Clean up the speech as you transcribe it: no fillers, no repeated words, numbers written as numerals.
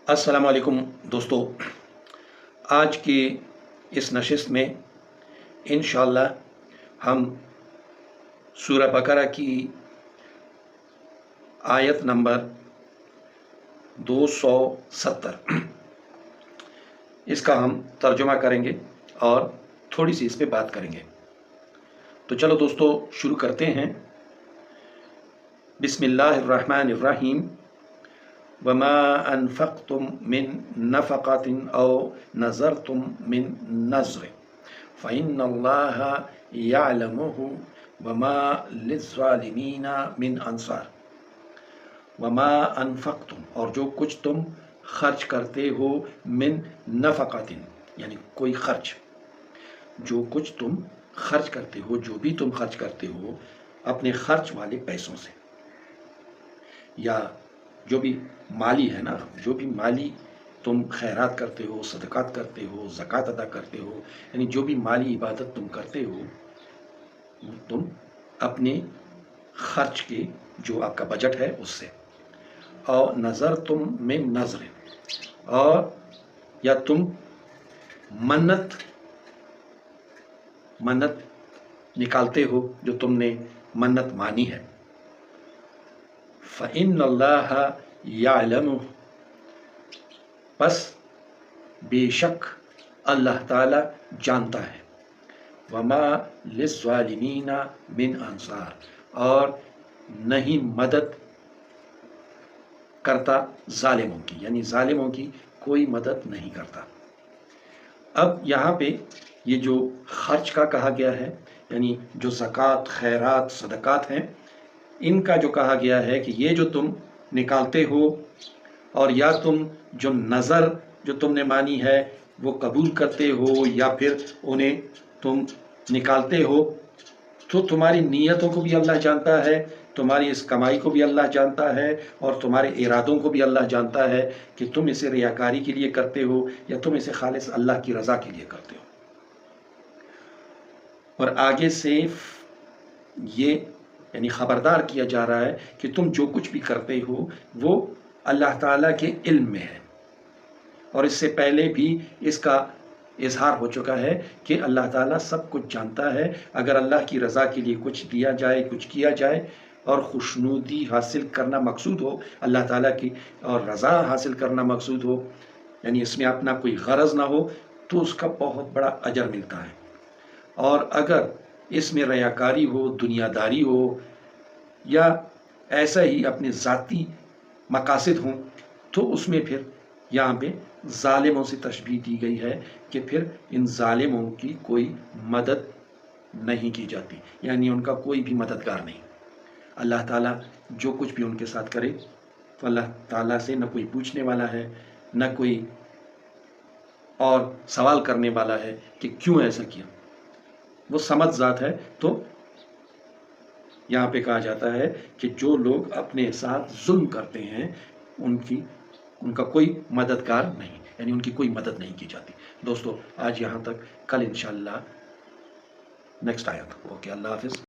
अस्सलाम वालेकुम दोस्तों, आज की इस नशिस्त में इंशाअल्लाह हम सूरह बकरा की आयत नंबर 270 इसका हम तर्जुमा करेंगे और थोड़ी सी इस पे बात करेंगे। तो चलो दोस्तों शुरू करते हैं। बिस्मिल्लाहिर्रहमानिर्रहीम। वमा अनफक़्तुम मिन नफ़क़तिन औ नज़रतुम मिन नज़र फ़इन्नल्लाह यअलमुहु वमा लिज़्ज़ालिमीना मिन अंसार। वमा अनफक़्तुम, और जो कुछ तुम खर्च करते हो, मिन नफ़क़तिन यानी कोई खर्च, जो कुछ तुम खर्च करते हो, जो भी तुम खर्च करते हो अपने खर्च वाले पैसों से, या जो भी माली है ना, जो भी माली तुम खैरात करते हो, सदक़ात करते हो, ज़कात अदा करते हो, यानी जो भी माली इबादत तुम करते हो, तुम अपने खर्च के जो आपका बजट है उससे। और नज़र तुम में नज़र, और या तुम मन्नत निकालते हो, जो तुमने मन्नत मानी है। फ़इन्नल्लाह यअलमु, बस बेशक अल्लाह ताला जानता है। वमा लिज़्ज़ालिमीना मिन अंसार, और नहीं मदद करता जालिमों की, यानी जालिमों की कोई मदद नहीं करता। अब यहाँ पे ये जो खर्च का कहा गया है, यानी जो ज़कात, खैरात, सदक़ात हैं, इनका जो कहा गया है कि ये जो तुम निकालते हो, और या तुम जो नज़र जो तुमने मानी है वो कबूल करते हो, या फिर उन्हें तुम निकालते हो, तो तुम्हारी नीयतों को भी अल्लाह जानता है, तुम्हारी इस कमाई को भी अल्लाह जानता है, और तुम्हारे इरादों को भी अल्लाह जानता है कि तुम इसे रियाकारी के लिए करते हो या तुम इसे खालिस अल्लाह की रज़ा के लिए करते हो। और आगे से ये यानी ख़बरदार किया जा रहा है कि तुम जो कुछ भी करते हो वो अल्लाह ताला के इल्म में है, और इससे पहले भी इसका इजहार हो चुका है कि अल्लाह ताला सब कुछ जानता है। अगर अल्लाह की रज़ा के लिए कुछ दिया जाए, कुछ किया जाए, और खुशनुदी हासिल करना मकसूद हो, अल्लाह ताला की और रज़ा हासिल करना मकसूद हो, यानी इसमें अपना कोई गरज ना हो, तो उसका बहुत बड़ा अजर मिलता है। और अगर इसमें रयाकारी हो, दुनियादारी हो, या ऐसा ही अपने ज़ाती मकासद हों, तो उसमें फिर यहाँ पे ज़ालिमों से तशबीह दी गई है कि फिर इन ज़ालिमों की कोई मदद नहीं की जाती, यानी उनका कोई भी मददगार नहीं। अल्लाह ताला जो कुछ भी उनके साथ करे, तो अल्लाह ताला से न कोई पूछने वाला है, न कोई और सवाल करने वाला है कि क्यों ऐसा किया, वो समझ ज़ात है। तो यहाँ पे कहा जाता है कि जो लोग अपने साथ जुल्म करते हैं उनका कोई मददगार नहीं, यानी उनकी कोई मदद नहीं की जाती। दोस्तों आज यहाँ तक, कल इंशाअल्लाह नेक्स्ट आयत। ओके, अल्लाह हाफिज़।